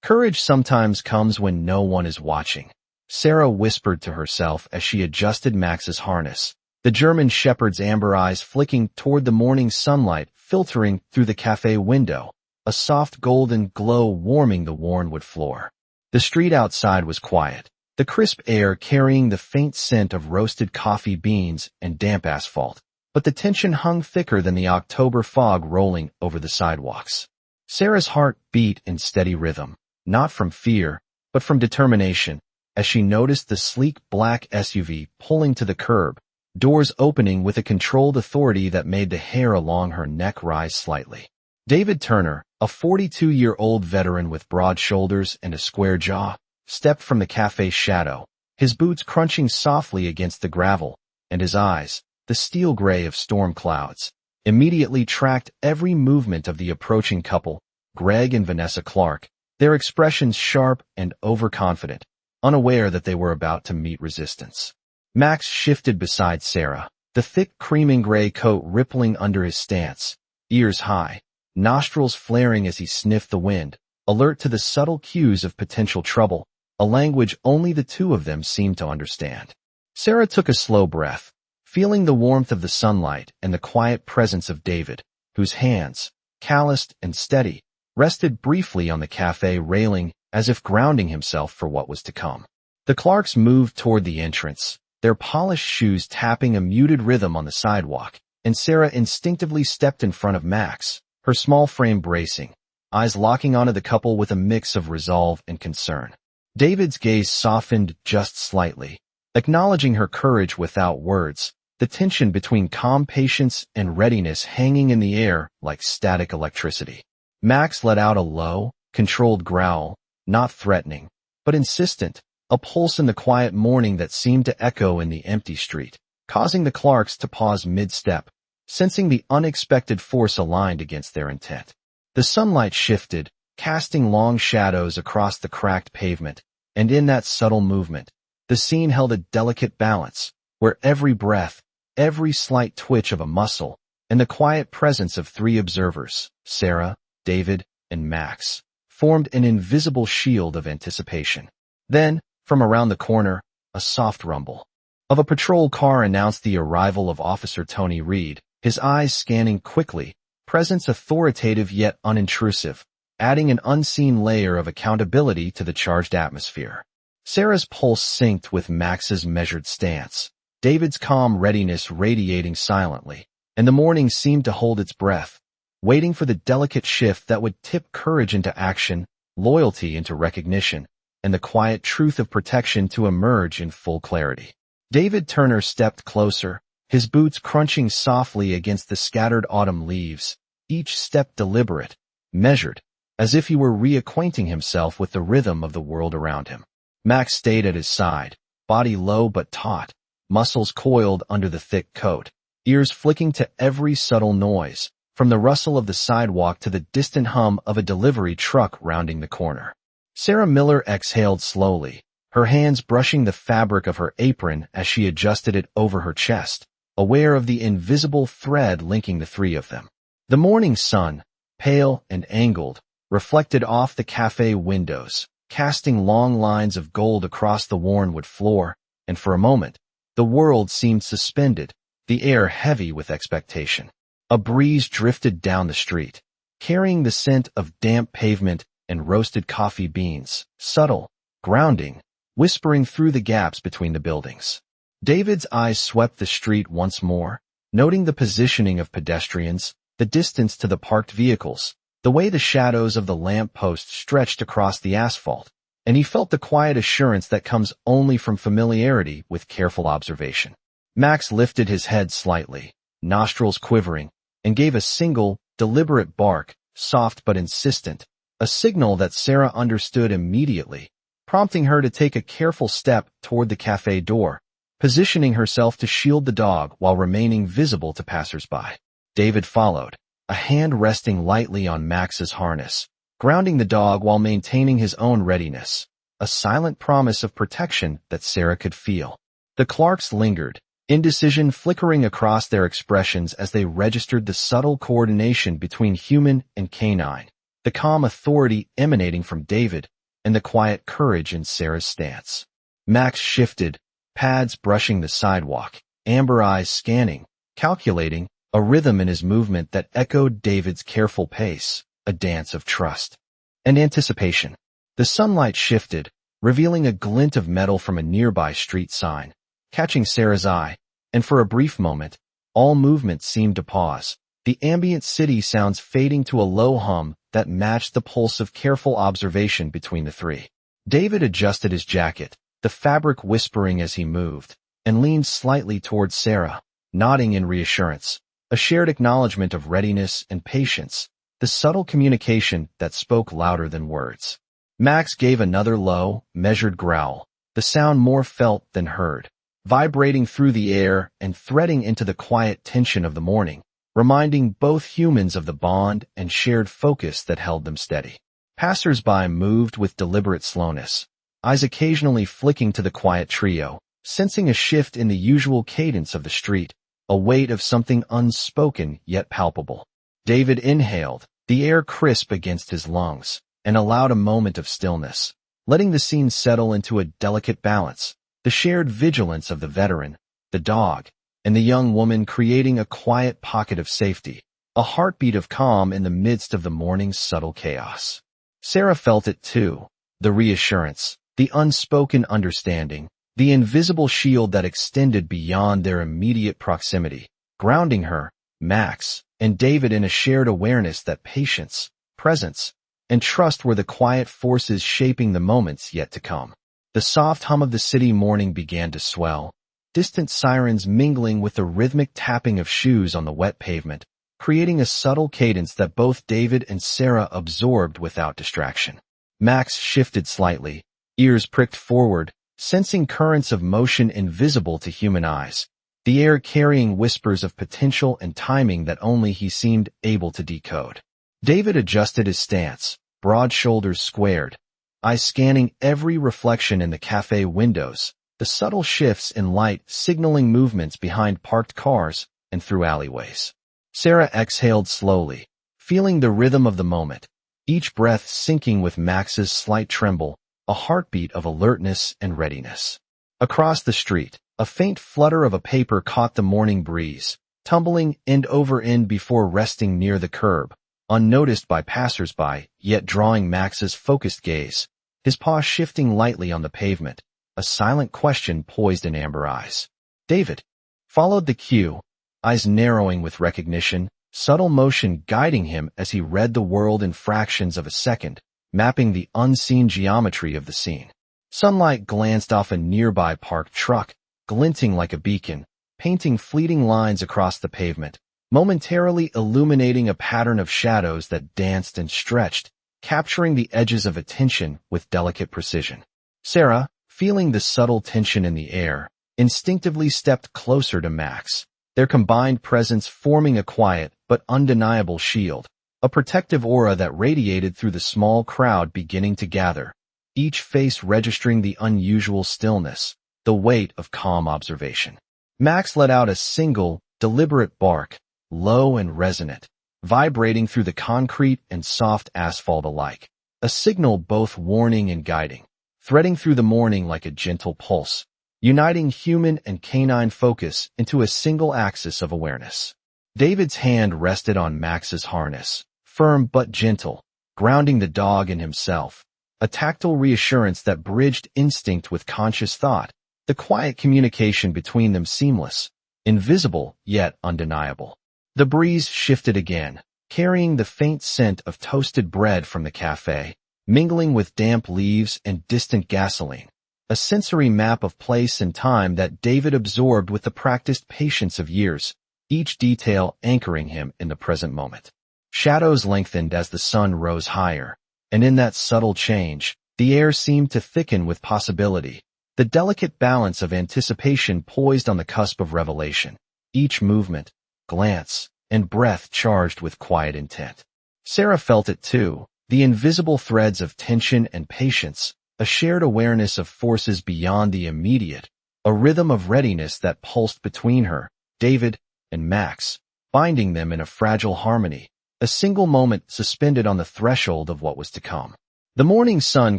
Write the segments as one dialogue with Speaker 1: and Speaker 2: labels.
Speaker 1: Courage sometimes comes when no one is watching, Sarah whispered to herself as she adjusted Max's harness, the German shepherd's amber eyes flicking toward the morning sunlight filtering through the cafe window, a soft golden glow warming the worn wood floor. The street outside was quiet, the crisp air carrying the faint scent of roasted coffee beans and damp asphalt, but the tension hung thicker than the October fog rolling over the sidewalks. Sarah's heart beat in steady rhythm, not from fear, but from determination, as she noticed the sleek black SUV pulling to the curb, doors opening with a controlled authority that made the hair along her neck rise slightly. David Turner, a 42-year-old veteran with broad shoulders and a square jaw, stepped from the cafe's shadow, his boots crunching softly against the gravel, and his eyes, the steel gray of storm clouds, immediately tracked every movement of the approaching couple, Greg and Vanessa Clark, their expressions sharp and overconfident, unaware that they were about to meet resistance. Max shifted beside Sarah, the thick creaming gray coat rippling under his stance, ears high, nostrils flaring as he sniffed the wind, alert to the subtle cues of potential trouble, a language only the two of them seemed to understand. Sarah took a slow breath, feeling the warmth of the sunlight and the quiet presence of David, whose hands, calloused and steady, rested briefly on the cafe railing as if grounding himself for what was to come. The Clarks moved toward the entrance, their polished shoes tapping a muted rhythm on the sidewalk, and Sarah instinctively stepped in front of Max, her small frame bracing, eyes locking onto the couple with a mix of resolve and concern. David's gaze softened just slightly, acknowledging her courage without words, the tension between calm patience and readiness hanging in the air like static electricity. Max let out a low, controlled growl, not threatening, but insistent, a pulse in the quiet morning that seemed to echo in the empty street, causing the Clarks to pause mid-step, sensing the unexpected force aligned against their intent. The sunlight shifted, casting long shadows across the cracked pavement, and in that subtle movement, the scene held a delicate balance, where every breath, every slight twitch of a muscle, and the quiet presence of three observers, Sarah, David, and Max, formed an invisible shield of anticipation. Then, from around the corner, a soft rumble of a patrol car announced the arrival of Officer Tony Reed, his eyes scanning quickly, presence authoritative yet unintrusive, adding an unseen layer of accountability to the charged atmosphere. Sarah's pulse synced with Max's measured stance, David's calm readiness radiating silently, and the morning seemed to hold its breath, waiting for the delicate shift that would tip courage into action, loyalty into recognition, and the quiet truth of protection to emerge in full clarity. David Turner stepped closer, his boots crunching softly against the scattered autumn leaves, each step deliberate, measured, as if he were reacquainting himself with the rhythm of the world around him. Max stayed at his side, body low but taut, muscles coiled under the thick coat, ears flicking to every subtle noise, from the rustle of the sidewalk to the distant hum of a delivery truck rounding the corner. Sarah Miller exhaled slowly, her hands brushing the fabric of her apron as she adjusted it over her chest, aware of the invisible thread linking the three of them. The morning sun, pale and angled, reflected off the cafe windows, casting long lines of gold across the worn wood floor, and for a moment, the world seemed suspended, the air heavy with expectation. A breeze drifted down the street, carrying the scent of damp pavement and roasted coffee beans, subtle, grounding, whispering through the gaps between the buildings. David's eyes swept the street once more, noting the positioning of pedestrians, the distance to the parked vehicles, the way the shadows of the lamp posts stretched across the asphalt, and he felt the quiet assurance that comes only from familiarity with careful observation. Max lifted his head slightly, nostrils quivering, and gave a single, deliberate bark, soft but insistent, a signal that Sarah understood immediately, prompting her to take a careful step toward the cafe door, positioning herself to shield the dog while remaining visible to passersby. David followed, a hand resting lightly on Max's harness, grounding the dog while maintaining his own readiness, a silent promise of protection that Sarah could feel. The Clarks lingered, indecision flickering across their expressions as they registered the subtle coordination between human and canine, the calm authority emanating from David, and the quiet courage in Sarah's stance. Max shifted, pads brushing the sidewalk, amber eyes scanning, calculating, a rhythm in his movement that echoed David's careful pace, a dance of trust and anticipation. The sunlight shifted, revealing a glint of metal from a nearby street sign, catching Sarah's eye, and for a brief moment, all movement seemed to pause, the ambient city sounds fading to a low hum that matched the pulse of careful observation between the three. David adjusted his jacket, the fabric whispering as he moved, and leaned slightly towards Sarah, nodding in reassurance, a shared acknowledgement of readiness and patience, the subtle communication that spoke louder than words. Max gave another low, measured growl, the sound more felt than heard, vibrating through the air and threading into the quiet tension of the morning, reminding both humans of the bond and shared focus that held them steady. Passers-by moved with deliberate slowness, eyes occasionally flicking to the quiet trio, sensing a shift in the usual cadence of the street, a weight of something unspoken yet palpable. David inhaled, the air crisp against his lungs, and allowed a moment of stillness, letting the scene settle into a delicate balance, the shared vigilance of the veteran, the dog, and the young woman creating a quiet pocket of safety, a heartbeat of calm in the midst of the morning's subtle chaos. Sarah felt it too, the reassurance, the unspoken understanding, the invisible shield that extended beyond their immediate proximity, grounding her, Max, and David in a shared awareness that patience, presence, and trust were the quiet forces shaping the moments yet to come. The soft hum of the city morning began to swell, distant sirens mingling with the rhythmic tapping of shoes on the wet pavement, creating a subtle cadence that both David and Sarah absorbed without distraction. Max shifted slightly, ears pricked forward, sensing currents of motion invisible to human eyes, the air carrying whispers of potential and timing that only he seemed able to decode. David adjusted his stance, broad shoulders squared, eyes scanning every reflection in the cafe windows, the subtle shifts in light signaling movements behind parked cars and through alleyways. Sarah exhaled slowly, feeling the rhythm of the moment, each breath syncing with Max's slight tremble, a heartbeat of alertness and readiness. Across the street, a faint flutter of a paper caught the morning breeze, tumbling end over end before resting near the curb, unnoticed by passers-by, yet drawing Max's focused gaze, his paw shifting lightly on the pavement, a silent question poised in amber eyes. David followed the cue, eyes narrowing with recognition, subtle motion guiding him as he read the world in fractions of a second, mapping the unseen geometry of the scene. Sunlight glanced off a nearby parked truck, glinting like a beacon, painting fleeting lines across the pavement, momentarily illuminating a pattern of shadows that danced and stretched, capturing the edges of attention with delicate precision. Sarah, feeling the subtle tension in the air, instinctively stepped closer to Max, their combined presence forming a quiet but undeniable shield, a protective aura that radiated through the small crowd beginning to gather, each face registering the unusual stillness, the weight of calm observation. Max let out a single, deliberate bark, low and resonant, vibrating through the concrete and soft asphalt alike, a signal both warning and guiding, threading through the morning like a gentle pulse, uniting human and canine focus into a single axis of awareness. David's hand rested on Max's harness, firm but gentle, grounding the dog in himself, a tactile reassurance that bridged instinct with conscious thought, the quiet communication between them seamless, invisible yet undeniable. The breeze shifted again, carrying the faint scent of toasted bread from the cafe, mingling with damp leaves and distant gasoline, a sensory map of place and time that David absorbed with the practiced patience of years, each detail anchoring him in the present moment. Shadows lengthened as the sun rose higher, and in that subtle change, the air seemed to thicken with possibility, the delicate balance of anticipation poised on the cusp of revelation, each movement, glance, and breath charged with quiet intent. Sarah felt it too, the invisible threads of tension and patience, a shared awareness of forces beyond the immediate, a rhythm of readiness that pulsed between her, David, and Max, binding them in a fragile harmony, a single moment suspended on the threshold of what was to come. The morning sun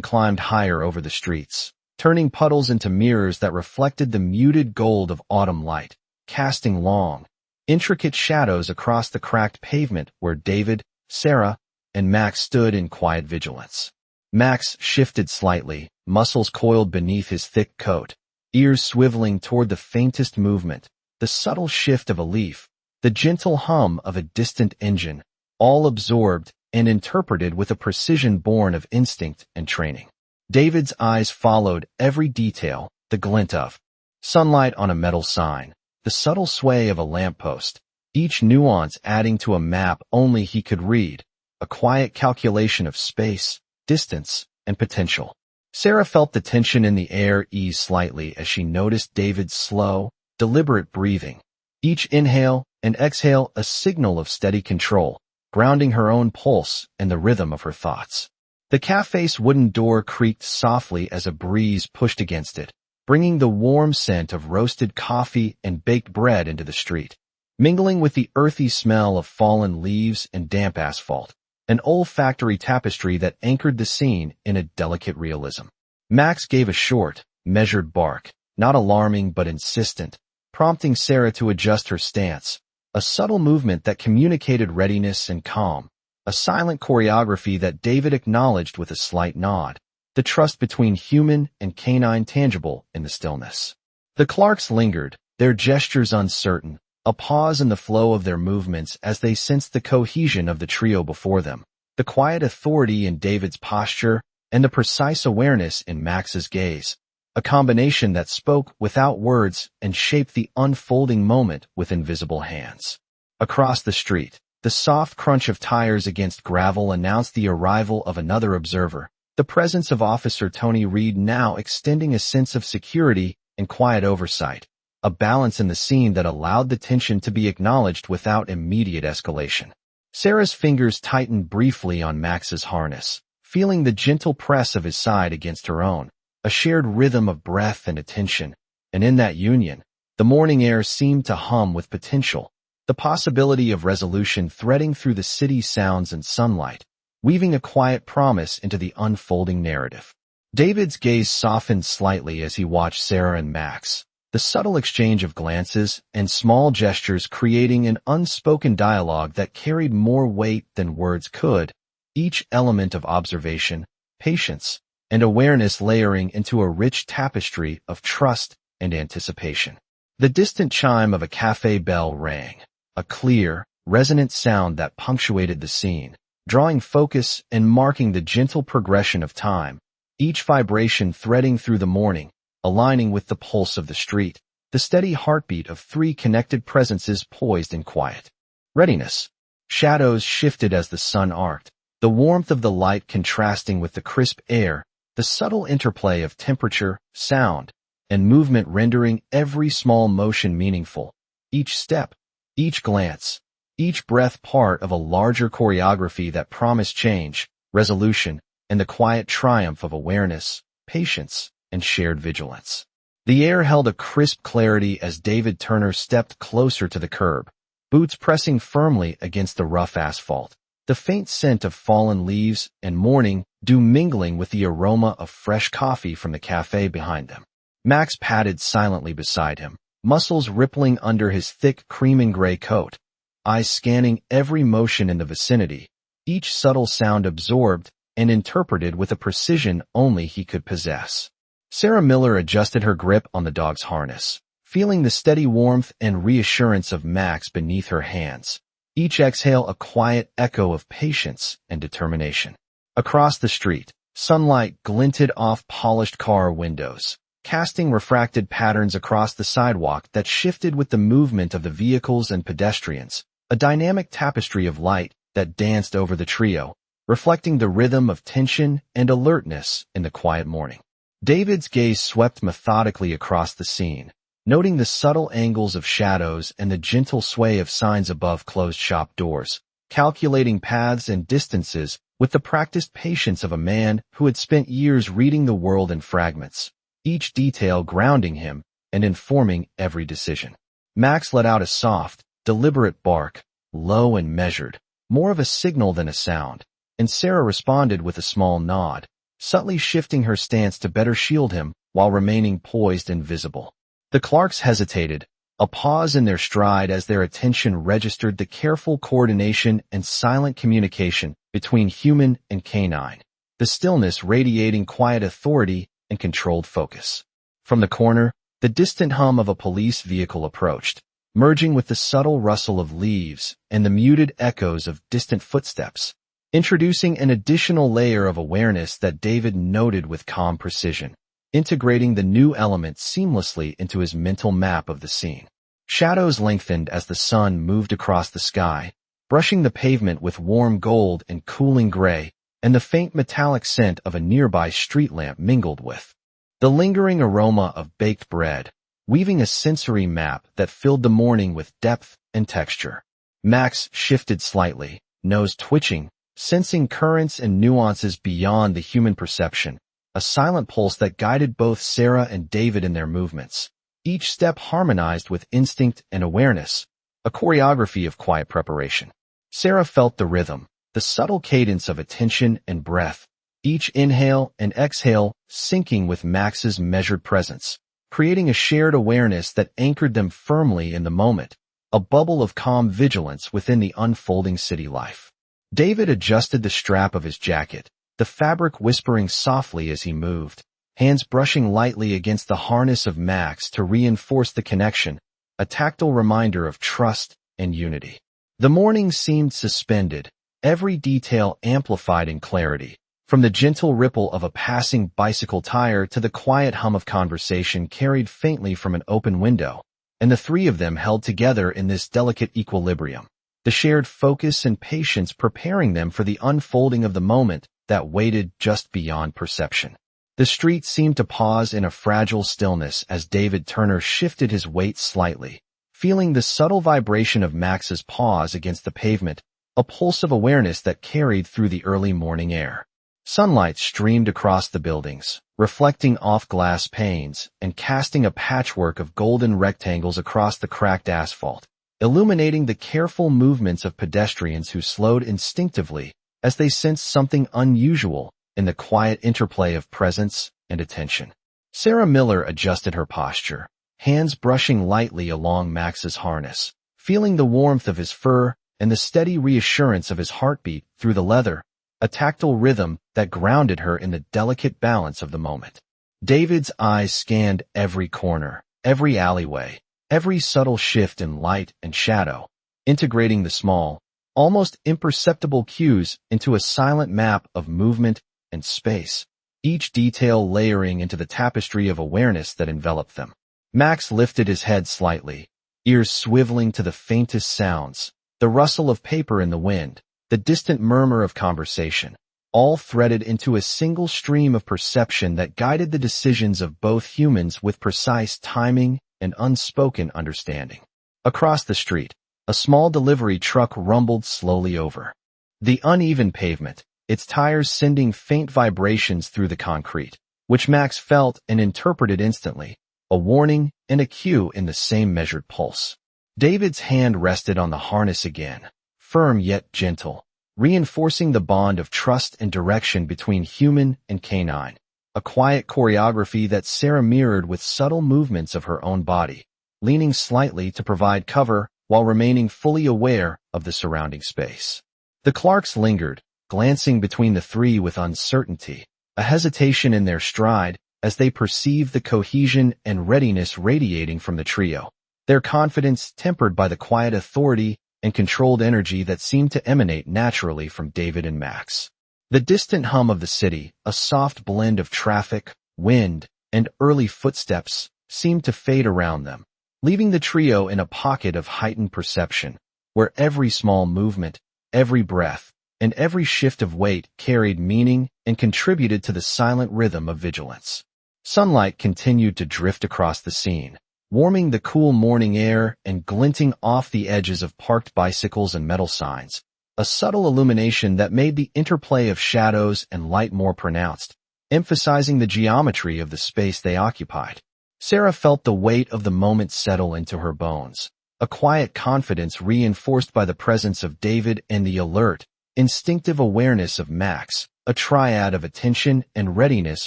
Speaker 1: climbed higher over the streets, turning puddles into mirrors that reflected the muted gold of autumn light, casting long, intricate shadows across the cracked pavement where David, Sarah, and Max stood in quiet vigilance. Max shifted slightly, muscles coiled beneath his thick coat, ears swiveling toward the faintest movement, the subtle shift of a leaf, the gentle hum of a distant engine, all absorbed and interpreted with a precision born of instinct and training. David's eyes followed every detail, the glint of sunlight on a metal sign, the subtle sway of a lamppost, each nuance adding to a map only he could read, a quiet calculation of space, distance, and potential. Sarah felt the tension in the air ease slightly as she noticed David's slow, deliberate breathing. Each inhale and exhale a signal of steady control, grounding her own pulse and the rhythm of her thoughts. The cafe's wooden door creaked softly as a breeze pushed against it, bringing the warm scent of roasted coffee and baked bread into the street, mingling with the earthy smell of fallen leaves and damp asphalt, an olfactory tapestry that anchored the scene in a delicate realism. Max gave a short, measured bark, not alarming but insistent, prompting Sarah to adjust her stance, a subtle movement that communicated readiness and calm, a silent choreography that David acknowledged with a slight nod, the trust between human and canine tangible in the stillness. The Clarks lingered, their gestures uncertain, a pause in the flow of their movements as they sensed the cohesion of the trio before them, the quiet authority in David's posture and the precise awareness in Max's gaze, a combination that spoke without words and shaped the unfolding moment with invisible hands. Across the street, the soft crunch of tires against gravel announced the arrival of another observer, the presence of Officer Tony Reed now extending a sense of security and quiet oversight, a balance in the scene that allowed the tension to be acknowledged without immediate escalation. Sarah's fingers tightened briefly on Max's harness, feeling the gentle press of his side against her own, a shared rhythm of breath and attention, and in that union, the morning air seemed to hum with potential, the possibility of resolution threading through the city's sounds and sunlight, weaving a quiet promise into the unfolding narrative. David's gaze softened slightly as he watched Sarah and Max, the subtle exchange of glances and small gestures creating an unspoken dialogue that carried more weight than words could, each element of observation, patience, and awareness layering into a rich tapestry of trust and anticipation. The distant chime of a cafe bell rang, a clear, resonant sound that punctuated the scene, drawing focus and marking the gentle progression of time, each vibration threading through the morning, aligning with the pulse of the street, the steady heartbeat of three connected presences poised in quiet readiness. Shadows shifted as the sun arced, the warmth of the light contrasting with the crisp air, the subtle interplay of temperature, sound, and movement rendering every small motion meaningful, each step, each glance, each breath part of a larger choreography that promised change, resolution, and the quiet triumph of awareness, patience, and shared vigilance. The air held a crisp clarity as David Turner stepped closer to the curb, boots pressing firmly against the rough asphalt, the faint scent of fallen leaves and morning dew mingling with the aroma of fresh coffee from the cafe behind them. Max padded silently beside him, muscles rippling under his thick cream-and-gray coat, eyes scanning every motion in the vicinity, each subtle sound absorbed and interpreted with a precision only he could possess. Sarah Miller adjusted her grip on the dog's harness, feeling the steady warmth and reassurance of Max beneath her hands, each exhale a quiet echo of patience and determination. Across the street, sunlight glinted off polished car windows, casting refracted patterns across the sidewalk that shifted with the movement of the vehicles and pedestrians, a dynamic tapestry of light that danced over the trio, reflecting the rhythm of tension and alertness in the quiet morning. David's gaze swept methodically across the scene, noting the subtle angles of shadows and the gentle sway of signs above closed shop doors, calculating paths and distances with the practiced patience of a man who had spent years reading the world in fragments, each detail grounding him and informing every decision. Max let out a soft, deliberate bark, low and measured, more of a signal than a sound, and Sarah responded with a small nod, subtly shifting her stance to better shield him while remaining poised and visible. The Clarks hesitated, a pause in their stride as their attention registered the careful coordination and silent communication between human and canine, the stillness radiating quiet authority and controlled focus. From the corner, the distant hum of a police vehicle approached, merging with the subtle rustle of leaves and the muted echoes of distant footsteps, introducing an additional layer of awareness that David noted with calm precision, integrating the new element seamlessly into his mental map of the scene. Shadows lengthened as the sun moved across the sky, brushing the pavement with warm gold and cooling gray, and the faint metallic scent of a nearby street lamp mingled with the lingering aroma of baked bread, weaving a sensory map that filled the morning with depth and texture. Max shifted slightly, nose twitching, sensing currents and nuances beyond the human perception, a silent pulse that guided both Sarah and David in their movements. Each step harmonized with instinct and awareness, a choreography of quiet preparation. Sarah felt the rhythm, the subtle cadence of attention and breath, each inhale and exhale syncing with Max's measured presence, creating a shared awareness that anchored them firmly in the moment, a bubble of calm vigilance within the unfolding city life. David adjusted the strap of his jacket, the fabric whispering softly as he moved, hands brushing lightly against the harness of Max to reinforce the connection, a tactile reminder of trust and unity. The morning seemed suspended, every detail amplified in clarity, from the gentle ripple of a passing bicycle tire to the quiet hum of conversation carried faintly from an open window, and the three of them held together in this delicate equilibrium, the shared focus and patience preparing them for the unfolding of the moment that waited just beyond perception. The street seemed to pause in a fragile stillness as David Turner shifted his weight slightly, feeling the subtle vibration of Max's paws against the pavement, a pulse of awareness that carried through the early morning air. Sunlight streamed across the buildings, reflecting off glass panes and casting a patchwork of golden rectangles across the cracked asphalt, illuminating the careful movements of pedestrians who slowed instinctively as they sensed something unusual in the quiet interplay of presence and attention. Sarah Miller adjusted her posture, hands brushing lightly along Max's harness, feeling the warmth of his fur and the steady reassurance of his heartbeat through the leather, a tactile rhythm that grounded her in the delicate balance of the moment. David's eyes scanned every corner, every alleyway, every subtle shift in light and shadow, integrating the small, almost imperceptible cues into a silent map of movement and space, each detail layering into the tapestry of awareness that enveloped them. Max lifted his head slightly, ears swiveling to the faintest sounds, the rustle of paper in the wind, the distant murmur of conversation, all threaded into a single stream of perception that guided the decisions of both humans with precise timing and unspoken understanding. Across the street, a small delivery truck rumbled slowly over the uneven pavement, its tires sending faint vibrations through the concrete, which Max felt and interpreted instantly, a warning and a cue in the same measured pulse. David's hand rested on the harness again, firm yet gentle, reinforcing the bond of trust and direction between human and canine, a quiet choreography that Sarah mirrored with subtle movements of her own body, leaning slightly to provide cover while remaining fully aware of the surrounding space. The Clarks lingered, glancing between the three with uncertainty, a hesitation in their stride as they perceived the cohesion and readiness radiating from the trio, their confidence tempered by the quiet authority and controlled energy that seemed to emanate naturally from David and Max. The distant hum of the city, a soft blend of traffic, wind, and early footsteps, seemed to fade around them, leaving the trio in a pocket of heightened perception, where every small movement, every breath, and every shift of weight carried meaning and contributed to the silent rhythm of vigilance. Sunlight continued to drift across the scene, warming the cool morning air and glinting off the edges of parked bicycles and metal signs, a subtle illumination that made the interplay of shadows and light more pronounced, emphasizing the geometry of the space they occupied. Sarah felt the weight of the moment settle into her bones, a quiet confidence reinforced by the presence of David and the alert, instinctive awareness of Max, a triad of attention and readiness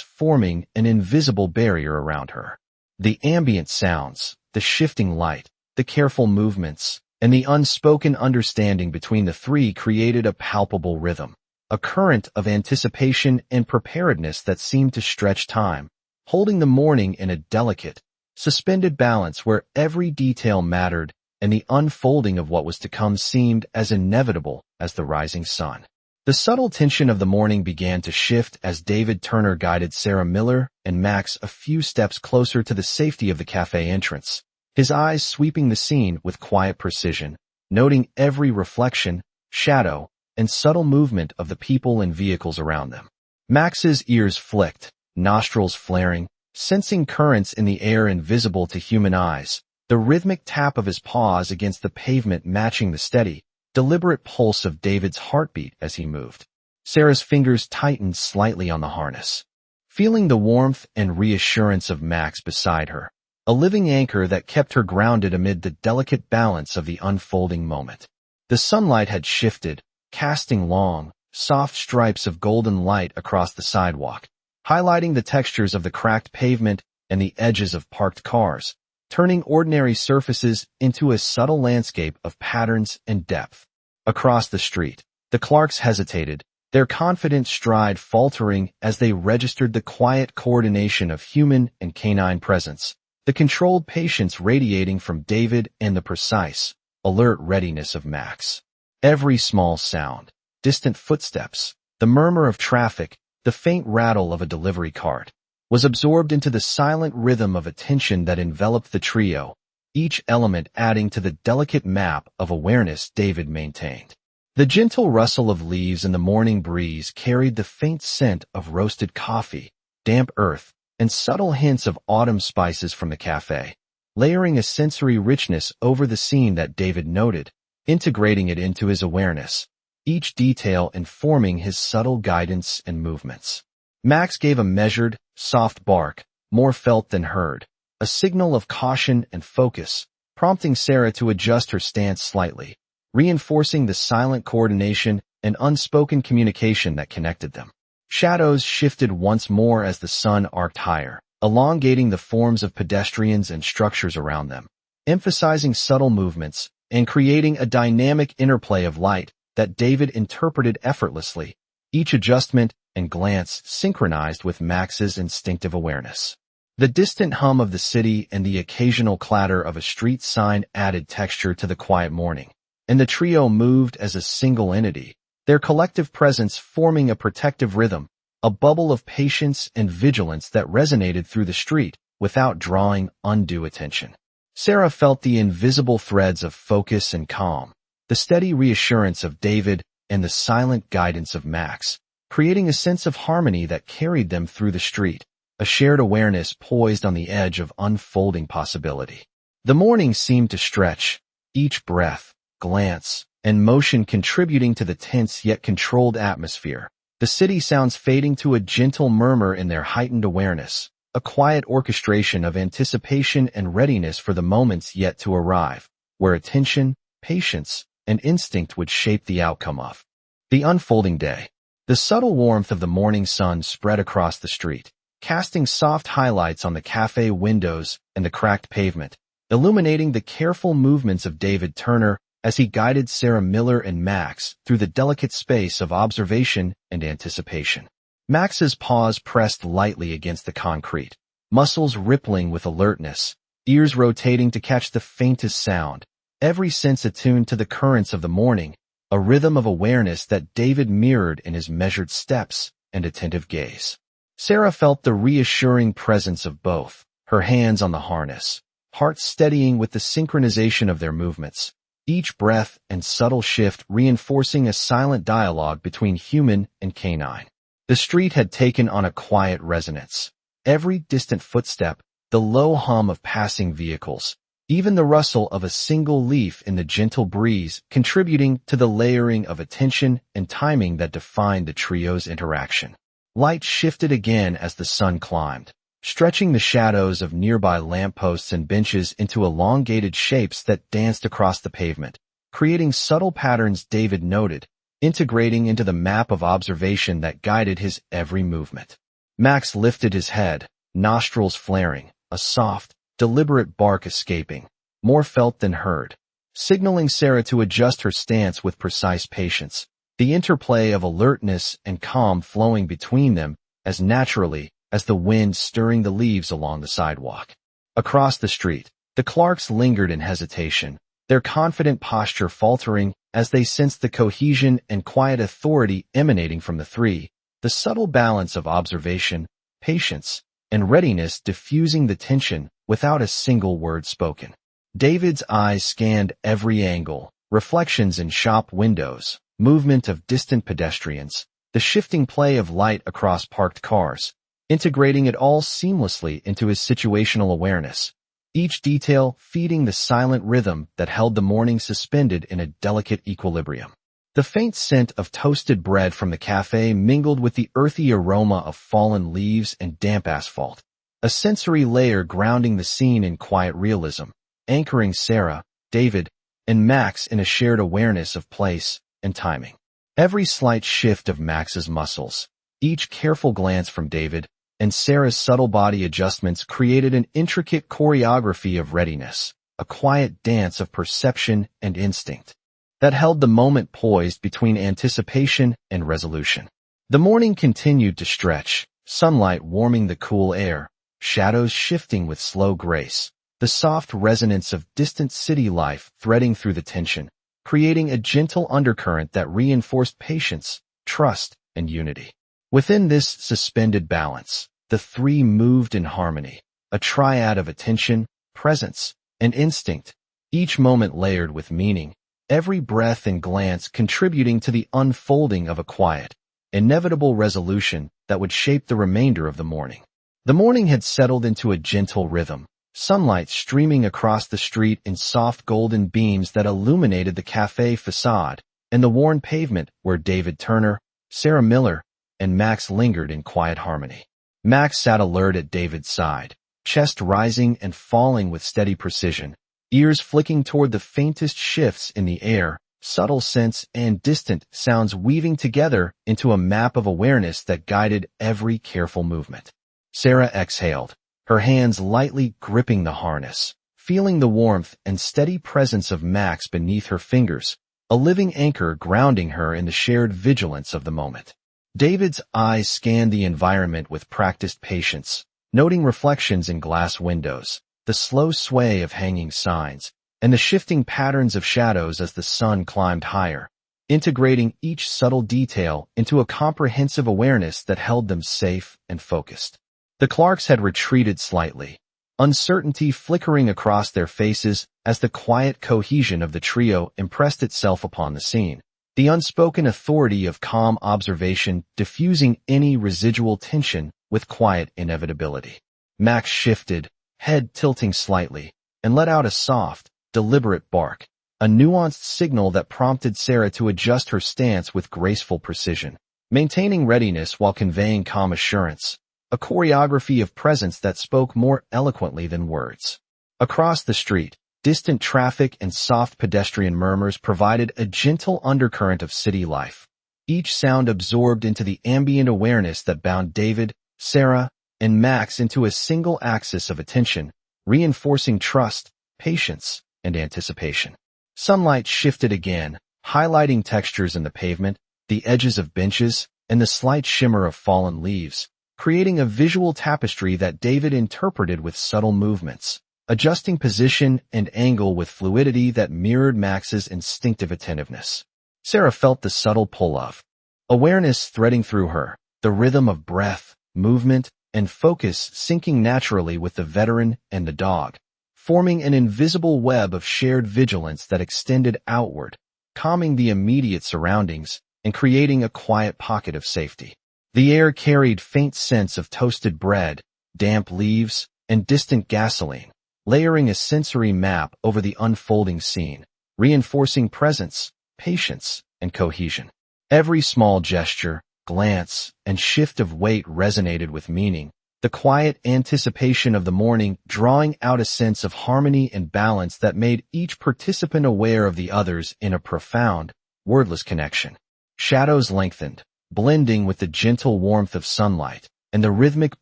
Speaker 1: forming an invisible barrier around her. The ambient sounds, the shifting light, the careful movements, and the unspoken understanding between the three created a palpable rhythm, a current of anticipation and preparedness that seemed to stretch time, holding the morning in a delicate, suspended balance where every detail mattered and the unfolding of what was to come seemed as inevitable as the rising sun. The subtle tension of the morning began to shift as David Turner guided Sarah Miller and Max a few steps closer to the safety of the cafe entrance, his eyes sweeping the scene with quiet precision, noting every reflection, shadow, and subtle movement of the people and vehicles around them. Max's ears flicked, nostrils flaring, sensing currents in the air invisible to human eyes, the rhythmic tap of his paws against the pavement matching the steady, deliberate pulse of David's heartbeat as he moved. Sarah's fingers tightened slightly on the harness, feeling the warmth and reassurance of Max beside her, a living anchor that kept her grounded amid the delicate balance of the unfolding moment. The sunlight had shifted, casting long, soft stripes of golden light across the sidewalk, highlighting the textures of the cracked pavement and the edges of parked cars, turning ordinary surfaces into a subtle landscape of patterns and depth. Across the street, the Clarks hesitated, their confident stride faltering as they registered the quiet coordination of human and canine presence, the controlled patience radiating from David and the precise, alert readiness of Max. Every small sound, distant footsteps, the murmur of traffic, the faint rattle of a delivery cart, was absorbed into the silent rhythm of attention that enveloped the trio, each element adding to the delicate map of awareness David maintained. The gentle rustle of leaves in the morning breeze carried the faint scent of roasted coffee, damp earth, and subtle hints of autumn spices from the cafe, layering a sensory richness over the scene that David noted, integrating it into his awareness, each detail informing his subtle guidance and movements. Max gave a measured, soft bark, more felt than heard, a signal of caution and focus, prompting Sarah to adjust her stance slightly, reinforcing the silent coordination and unspoken communication that connected them. Shadows shifted once more as the sun arced higher, elongating the forms of pedestrians and structures around them, emphasizing subtle movements and creating a dynamic interplay of light that David interpreted effortlessly, each adjustment and glance synchronized with Max's instinctive awareness. The distant hum of the city and the occasional clatter of a street sign added texture to the quiet morning, and the trio moved as a single entity, their collective presence forming a protective rhythm, a bubble of patience and vigilance that resonated through the street without drawing undue attention. Sarah felt the invisible threads of focus and calm, the steady reassurance of David and the silent guidance of Max, creating a sense of harmony that carried them through the street, a shared awareness poised on the edge of unfolding possibility. The morning seemed to stretch, each breath, glance, and motion contributing to the tense yet controlled atmosphere, the city sounds fading to a gentle murmur in their heightened awareness, a quiet orchestration of anticipation and readiness for the moments yet to arrive, where attention, patience, and instinct would shape the outcome of the unfolding day. The subtle warmth of the morning sun spread across the street, casting soft highlights on the cafe windows and the cracked pavement, illuminating the careful movements of David Turner as he guided Sarah Miller and Max through the delicate space of observation and anticipation. Max's paws pressed lightly against the concrete, muscles rippling with alertness, ears rotating to catch the faintest sound, every sense attuned to the currents of the morning, a rhythm of awareness that David mirrored in his measured steps and attentive gaze. Sarah felt the reassuring presence of both, her hands on the harness, heart steadying with the synchronization of their movements, each breath and subtle shift reinforcing a silent dialogue between human and canine. The street had taken on a quiet resonance. Every distant footstep, the low hum of passing vehicles, even the rustle of a single leaf in the gentle breeze contributing to the layering of attention and timing that defined the trio's interaction. Light shifted again as the sun climbed, stretching the shadows of nearby lampposts and benches into elongated shapes that danced across the pavement, creating subtle patterns David noted, integrating into the map of observation that guided his every movement. Max lifted his head, nostrils flaring, a soft, deliberate bark escaping, more felt than heard, signaling Sarah to adjust her stance with precise patience, the interplay of alertness and calm flowing between them as naturally as the wind stirring the leaves along the sidewalk. Across the street, the Clarks lingered in hesitation, their confident posture faltering as they sensed the cohesion and quiet authority emanating from the three, the subtle balance of observation, patience, and readiness diffusing the tension without a single word spoken. David's eyes scanned every angle, reflections in shop windows, movement of distant pedestrians, the shifting play of light across parked cars, integrating it all seamlessly into his situational awareness, each detail feeding the silent rhythm that held the morning suspended in a delicate equilibrium. The faint scent of toasted bread from the cafe mingled with the earthy aroma of fallen leaves and damp asphalt, a sensory layer grounding the scene in quiet realism, anchoring Sarah, David, and Max in a shared awareness of place and timing. Every slight shift of Max's muscles, each careful glance from David, and Sarah's subtle body adjustments created an intricate choreography of readiness, a quiet dance of perception and instinct that held the moment poised between anticipation and resolution. The morning continued to stretch, sunlight warming the cool air, shadows shifting with slow grace, the soft resonance of distant city life threading through the tension, creating a gentle undercurrent that reinforced patience, trust, and unity. Within this suspended balance, the three moved in harmony, a triad of attention, presence, and instinct, each moment layered with meaning, every breath and glance contributing to the unfolding of a quiet, inevitable resolution that would shape the remainder of the morning. The morning had settled into a gentle rhythm, sunlight streaming across the street in soft golden beams that illuminated the cafe facade and the worn pavement where David Turner, Sarah Miller, and Max lingered in quiet harmony. Max sat alert at David's side, chest rising and falling with steady precision, ears flicking toward the faintest shifts in the air, subtle scents and distant sounds weaving together into a map of awareness that guided every careful movement. Sarah exhaled, her hands lightly gripping the harness, feeling the warmth and steady presence of Max beneath her fingers, a living anchor grounding her in the shared vigilance of the moment. David's eyes scanned the environment with practiced patience, noting reflections in glass windows, the slow sway of hanging signs, and the shifting patterns of shadows as the sun climbed higher, integrating each subtle detail into a comprehensive awareness that held them safe and focused. The Clarks had retreated slightly, uncertainty flickering across their faces as the quiet cohesion of the trio impressed itself upon the scene, the unspoken authority of calm observation diffusing any residual tension with quiet inevitability. Max shifted, head tilting slightly, and let out a soft, deliberate bark, a nuanced signal that prompted Sarah to adjust her stance with graceful precision, maintaining readiness while conveying calm assurance, a choreography of presence that spoke more eloquently than words. Across the street, distant traffic and soft pedestrian murmurs provided a gentle undercurrent of city life, each sound absorbed into the ambient awareness that bound David, Sarah, and Max into a single axis of attention, reinforcing trust, patience, and anticipation. Sunlight shifted again, highlighting textures in the pavement, the edges of benches, and the slight shimmer of fallen leaves, creating a visual tapestry that David interpreted with subtle movements, adjusting position and angle with fluidity that mirrored Max's instinctive attentiveness. Sarah felt the subtle pull of awareness threading through her, the rhythm of breath, movement, and focus syncing naturally with the veteran and the dog, forming an invisible web of shared vigilance that extended outward, calming the immediate surroundings and creating a quiet pocket of safety. The air carried faint scents of toasted bread, damp leaves, and distant gasoline, layering a sensory map over the unfolding scene, reinforcing presence, patience, and cohesion. Every small gesture, glance, and shift of weight resonated with meaning, the quiet anticipation of the morning drawing out a sense of harmony and balance that made each participant aware of the others in a profound, wordless connection. Shadows lengthened, blending with the gentle warmth of sunlight, and the rhythmic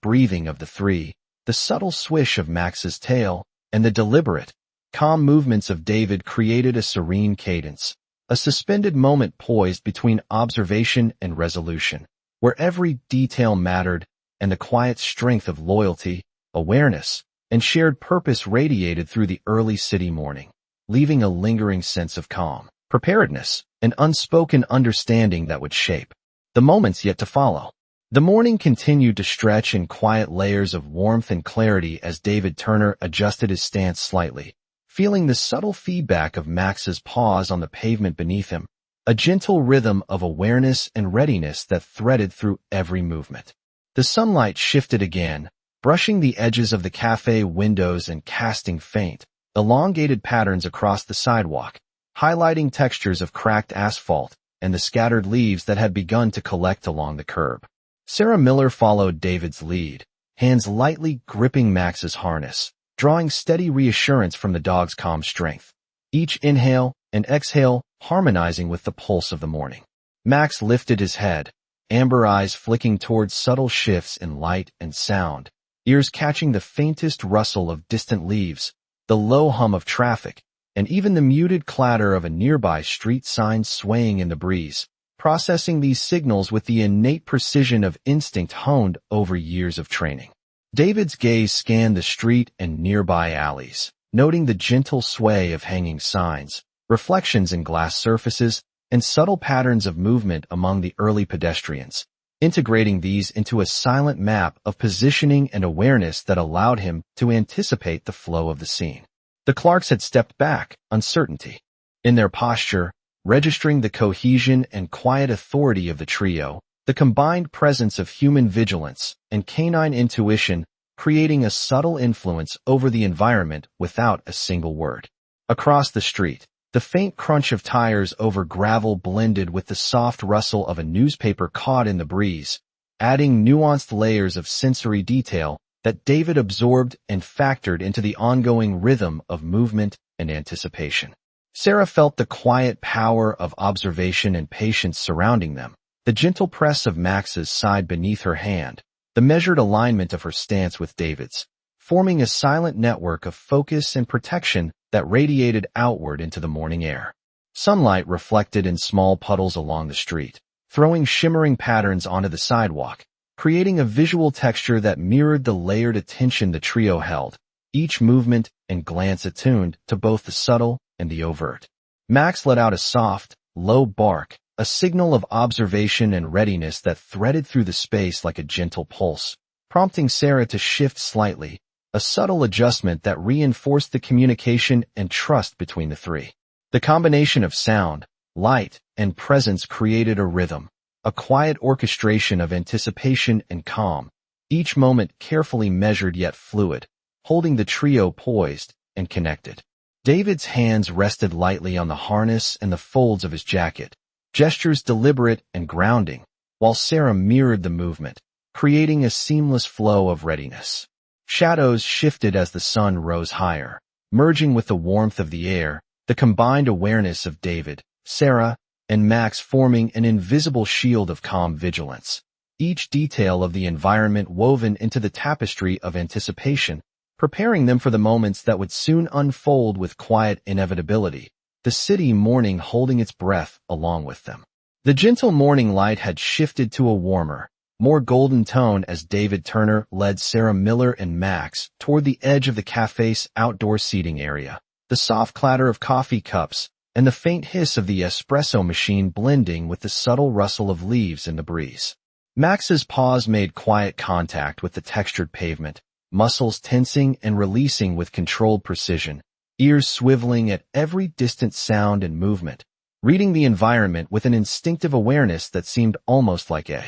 Speaker 1: breathing of the three, the subtle swish of Max's tail, and the deliberate, calm movements of David created a serene cadence, a suspended moment poised between observation and resolution, where every detail mattered and the quiet strength of loyalty, awareness, and shared purpose radiated through the early city morning, leaving a lingering sense of calm, preparedness, and unspoken understanding that would shape the moments yet to follow. The morning continued to stretch in quiet layers of warmth and clarity as David Turner adjusted his stance slightly, feeling the subtle feedback of Max's paws on the pavement beneath him, a gentle rhythm of awareness and readiness that threaded through every movement. The sunlight shifted again, brushing the edges of the cafe windows and casting faint, elongated patterns across the sidewalk, highlighting textures of cracked asphalt and the scattered leaves that had begun to collect along the curb. Sarah Miller followed David's lead, hands lightly gripping Max's harness, drawing steady reassurance from the dog's calm strength. Each inhale and exhale harmonizing with the pulse of the morning. Max lifted his head, amber eyes flicking towards subtle shifts in light and sound, ears catching the faintest rustle of distant leaves, the low hum of traffic, and even the muted clatter of a nearby street sign swaying in the breeze, processing these signals with the innate precision of instinct honed over years of training. David's gaze scanned the street and nearby alleys, noting the gentle sway of hanging signs, reflections in glass surfaces, and subtle patterns of movement among the early pedestrians, integrating these into a silent map of positioning and awareness that allowed him to anticipate the flow of the scene. The Clarks had stepped back, uncertainty in their posture, registering the cohesion and quiet authority of the trio, the combined presence of human vigilance and canine intuition creating a subtle influence over the environment without a single word. Across the street, the faint crunch of tires over gravel blended with the soft rustle of a newspaper caught in the breeze, adding nuanced layers of sensory detail that David absorbed and factored into the ongoing rhythm of movement and anticipation. Sarah felt the quiet power of observation and patience surrounding them, the gentle press of Max's side beneath her hand, the measured alignment of her stance with David's, forming a silent network of focus and protection that radiated outward into the morning air. Sunlight reflected in small puddles along the street, throwing shimmering patterns onto the sidewalk, creating a visual texture that mirrored the layered attention the trio held, each movement and glance attuned to both the subtle and the overt. Max let out a soft, low bark, a signal of observation and readiness that threaded through the space like a gentle pulse, prompting Sarah to shift slightly, a subtle adjustment that reinforced the communication and trust between the three. The combination of sound, light, and presence created a rhythm, a quiet orchestration of anticipation and calm, each moment carefully measured yet fluid, holding the trio poised and connected. David's hands rested lightly on the harness and the folds of his jacket, gestures deliberate and grounding, while Sarah mirrored the movement, creating a seamless flow of readiness. Shadows shifted as the sun rose higher, merging with the warmth of the air, the combined awareness of David, Sarah, and Max forming an invisible shield of calm vigilance, each detail of the environment woven into the tapestry of anticipation, preparing them for the moments that would soon unfold with quiet inevitability, the city morning holding its breath along with them. The gentle morning light had shifted to a warmer, more golden tone as David Turner led Sarah Miller and Max toward the edge of the cafe's outdoor seating area, the soft clatter of coffee cups and the faint hiss of the espresso machine blending with the subtle rustle of leaves in the breeze. Max's paws made quiet contact with the textured pavement, muscles tensing and releasing with controlled precision, ears swiveling at every distant sound and movement, reading the environment with an instinctive awareness that seemed almost like a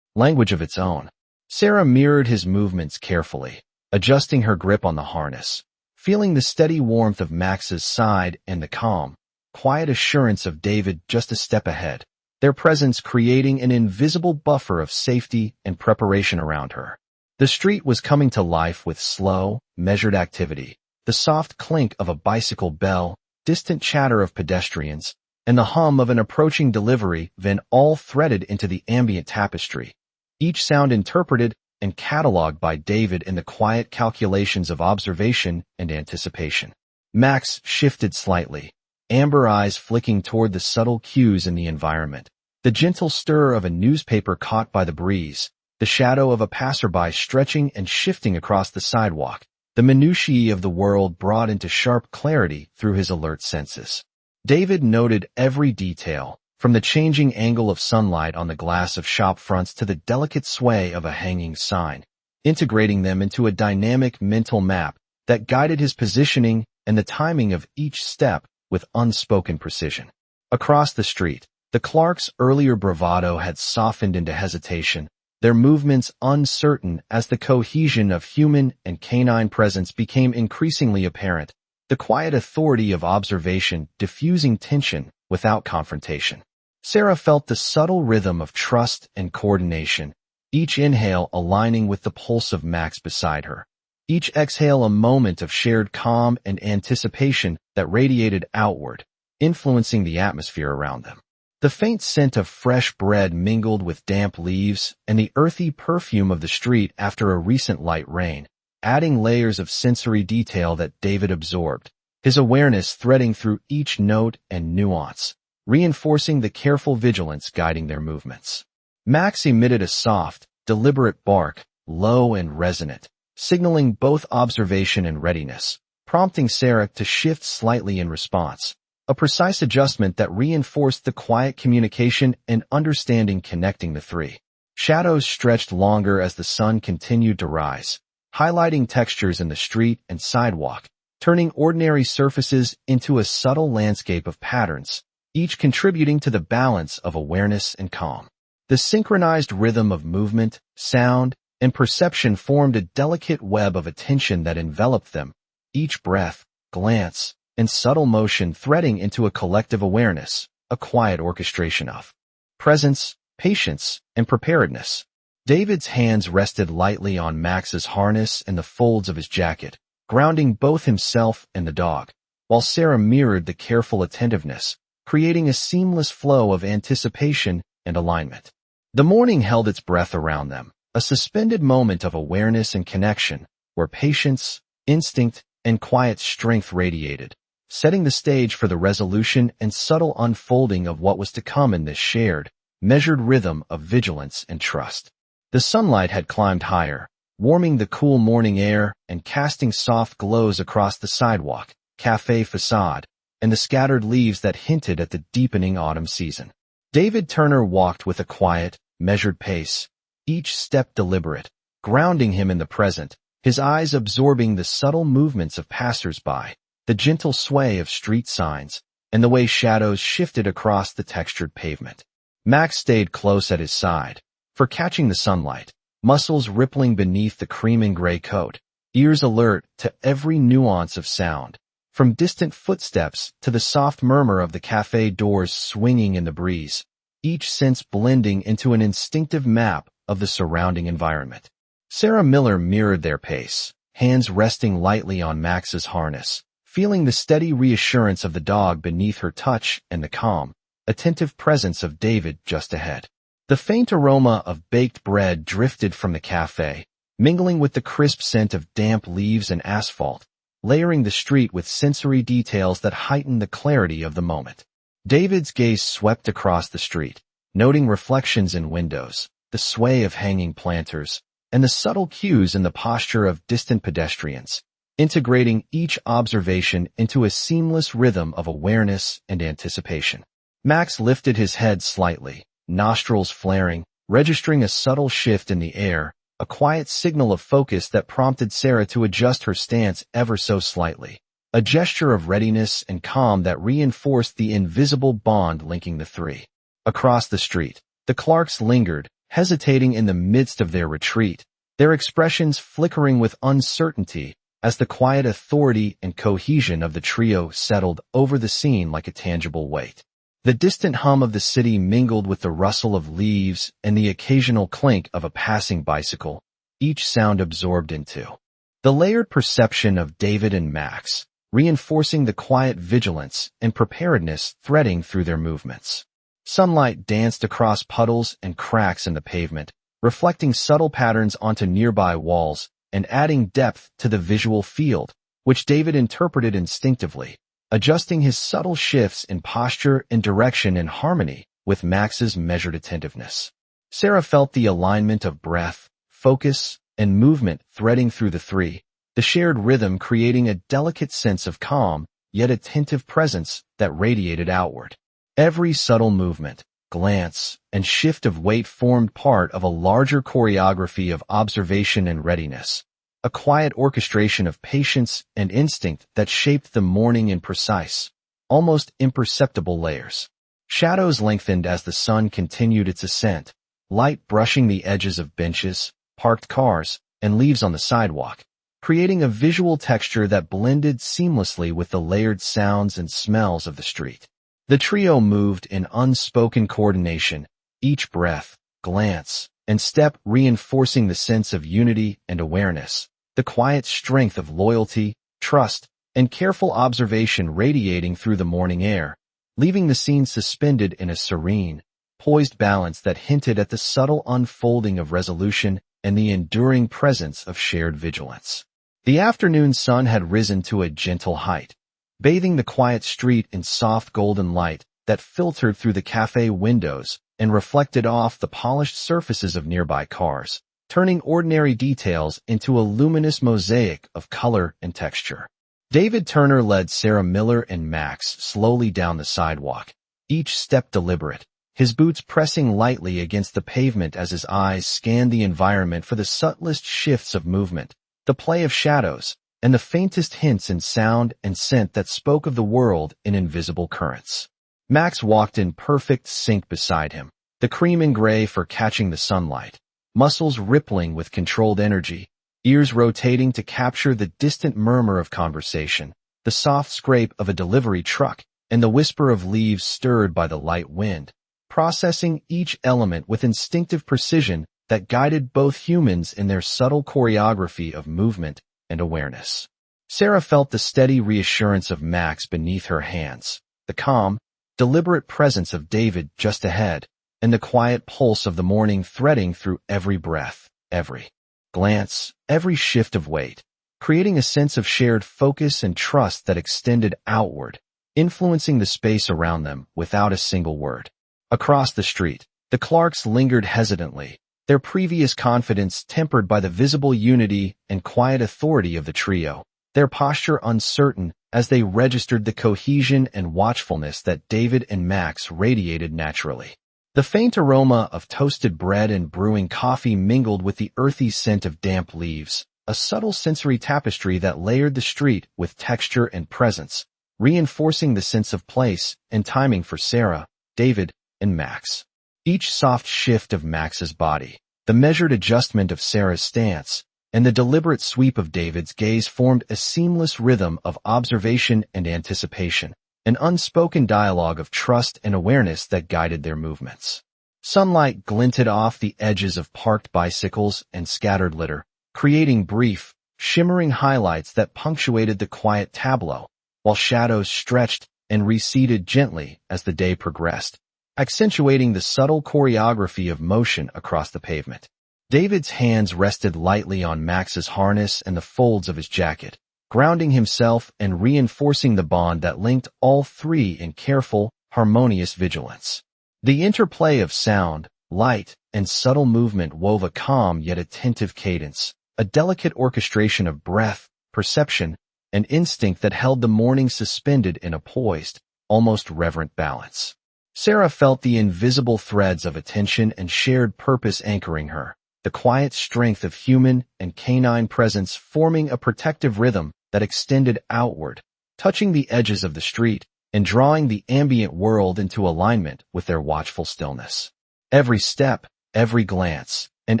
Speaker 1: language of its own. Sarah mirrored his movements carefully, adjusting her grip on the harness, feeling the steady warmth of Max's side and the calm, quiet assurance of David just a step ahead, their presence creating an invisible buffer of safety and preparation around her. The street was coming to life with slow, measured activity, the soft clink of a bicycle bell, distant chatter of pedestrians, and the hum of an approaching delivery van all threaded into the ambient tapestry, each sound interpreted and catalogued by David in the quiet calculations of observation and anticipation. Max shifted slightly, amber eyes flicking toward the subtle cues in the environment, the gentle stir of a newspaper caught by the breeze, the shadow of a passerby stretching and shifting across the sidewalk, the minutiae of the world brought into sharp clarity through his alert senses. David noted every detail, from the changing angle of sunlight on the glass of shop fronts to the delicate sway of a hanging sign, integrating them into a dynamic mental map that guided his positioning and the timing of each step with unspoken precision. Across the street, the Clarks' earlier bravado had softened into hesitation, their movements uncertain as the cohesion of human and canine presence became increasingly apparent, the quiet authority of observation diffusing tension without confrontation. Sarah felt the subtle rhythm of trust and coordination, each inhale aligning with the pulse of Max beside her, each exhale a moment of shared calm and anticipation that radiated outward, influencing the atmosphere around them. The faint scent of fresh bread mingled with damp leaves and the earthy perfume of the street after a recent light rain, adding layers of sensory detail that David absorbed, his awareness threading through each note and nuance, reinforcing the careful vigilance guiding their movements. Max emitted a soft, deliberate bark, low and resonant, signaling both observation and readiness, prompting Sarah to shift slightly in response, a precise adjustment that reinforced the quiet communication and understanding connecting the three. Shadows stretched longer as the sun continued to rise, highlighting textures in the street and sidewalk, turning ordinary surfaces into a subtle landscape of patterns, each contributing to the balance of awareness and calm. The synchronized rhythm of movement, sound, and perception formed a delicate web of attention that enveloped them, each breath, glance, and subtle motion threading into a collective awareness, a quiet orchestration of presence, patience, and preparedness. David's hands rested lightly on Max's harness and the folds of his jacket, grounding both himself and the dog, while Sarah mirrored the careful attentiveness, creating a seamless flow of anticipation and alignment. The morning held its breath around them, a suspended moment of awareness and connection, where patience, instinct, and quiet strength radiated, setting the stage for the resolution and subtle unfolding of what was to come in this shared, measured rhythm of vigilance and trust. The sunlight had climbed higher, warming the cool morning air and casting soft glows across the sidewalk, cafe facade, and the scattered leaves that hinted at the deepening autumn season. David Turner walked with a quiet, measured pace, each step deliberate, grounding him in the present, his eyes absorbing the subtle movements of passers-by, the gentle sway of street signs, and the way shadows shifted across the textured pavement. Max stayed close at his side, for catching the sunlight, muscles rippling beneath the cream and gray coat, ears alert to every nuance of sound, from distant footsteps to the soft murmur of the cafe doors swinging in the breeze, each sense blending into an instinctive map of the surrounding environment. Sarah Miller mirrored their pace, hands resting lightly on Max's harness, feeling the steady reassurance of the dog beneath her touch and the calm, attentive presence of David just ahead. The faint aroma of baked bread drifted from the cafe, mingling with the crisp scent of damp leaves and asphalt, layering the street with sensory details that heightened the clarity of the moment. David's gaze swept across the street, noting reflections in windows, the sway of hanging planters, and the subtle cues in the posture of distant pedestrians, integrating each observation into a seamless rhythm of awareness and anticipation. Max lifted his head slightly, nostrils flaring, registering a subtle shift in the air, a quiet signal of focus that prompted Sarah to adjust her stance ever so slightly, a gesture of readiness and calm that reinforced the invisible bond linking the three. Across the street, the Clarks lingered, hesitating in the midst of their retreat, their expressions flickering with uncertainty as the quiet authority and cohesion of the trio settled over the scene like a tangible weight. The distant hum of the city mingled with the rustle of leaves and the occasional clink of a passing bicycle, each sound absorbed into. The layered perception of David and Max, reinforcing the quiet vigilance and preparedness threading through their movements. Sunlight danced across puddles and cracks in the pavement, reflecting subtle patterns onto nearby walls and adding depth to the visual field, which David interpreted instinctively, adjusting his subtle shifts in posture and direction in harmony with Max's measured attentiveness. Sarah felt the alignment of breath, focus, and movement threading through the three, the shared rhythm creating a delicate sense of calm, yet attentive presence that radiated outward. Every subtle movement, glance, and shift of weight formed part of a larger choreography of observation and readiness, a quiet orchestration of patience and instinct that shaped the morning in precise, almost imperceptible layers. Shadows lengthened as the sun continued its ascent, light brushing the edges of benches, parked cars, and leaves on the sidewalk, creating a visual texture that blended seamlessly with the layered sounds and smells of the street. The trio moved in unspoken coordination, each breath, glance, and step reinforcing the sense of unity and awareness, the quiet strength of loyalty, trust, and careful observation radiating through the morning air, leaving the scene suspended in a serene, poised balance that hinted at the subtle unfolding of resolution and the enduring presence of shared vigilance. The afternoon sun had risen to a gentle height, bathing the quiet street in soft golden light that filtered through the cafe windows and reflected off the polished surfaces of nearby cars, turning ordinary details into a luminous mosaic of color and texture. David Turner led Sarah Miller and Max slowly down the sidewalk, each step deliberate, his boots pressing lightly against the pavement as his eyes scanned the environment for the subtlest shifts of movement, the play of shadows, and the faintest hints in sound and scent that spoke of the world in invisible currents. Max walked in perfect sync beside him, the cream and gray for catching the sunlight, muscles rippling with controlled energy, ears rotating to capture the distant murmur of conversation, the soft scrape of a delivery truck, and the whisper of leaves stirred by the light wind, processing each element with instinctive precision that guided both humans in their subtle choreography of movement and awareness. Sarah felt the steady reassurance of Max beneath her hands, the calm, deliberate presence of David just ahead, and the quiet pulse of the morning threading through every breath, every glance, every shift of weight, creating a sense of shared focus and trust that extended outward, influencing the space around them without a single word. Across the street, the Clarks lingered hesitantly, their previous confidence tempered by the visible unity and quiet authority of the trio, their posture uncertain as they registered the cohesion and watchfulness that David and Max radiated naturally. The faint aroma of toasted bread and brewing coffee mingled with the earthy scent of damp leaves, a subtle sensory tapestry that layered the street with texture and presence, reinforcing the sense of place and timing for Sarah, David, and Max. Each soft shift of Max's body, the measured adjustment of Sarah's stance, and the deliberate sweep of David's gaze formed a seamless rhythm of observation and anticipation, an unspoken dialogue of trust and awareness that guided their movements. Sunlight glinted off the edges of parked bicycles and scattered litter, creating brief, shimmering highlights that punctuated the quiet tableau, while shadows stretched and receded gently as the day progressed, accentuating the subtle choreography of motion across the pavement. David's hands rested lightly on Max's harness and the folds of his jacket, grounding himself and reinforcing the bond that linked all three in careful, harmonious vigilance. The interplay of sound, light, and subtle movement wove a calm yet attentive cadence, a delicate orchestration of breath, perception, and instinct that held the morning suspended in a poised, almost reverent balance. Sarah felt the invisible threads of attention and shared purpose anchoring her, the quiet strength of human and canine presence forming a protective rhythm that extended outward, touching the edges of the street and drawing the ambient world into alignment with their watchful stillness. Every step, every glance, and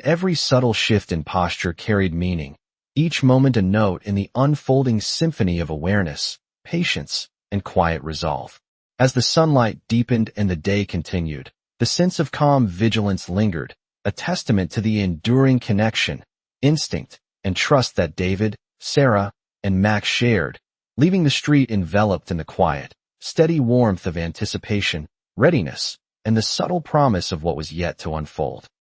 Speaker 1: every subtle shift in posture carried meaning, each moment a note in the unfolding symphony of awareness, patience, and quiet resolve. As the sunlight deepened and the day continued, the sense of calm vigilance lingered, a testament to the enduring connection, instinct, and trust that David, Sarah, and Max shared, leaving the street enveloped in the quiet, steady warmth of anticipation, readiness, and the subtle promise of what was yet to unfold.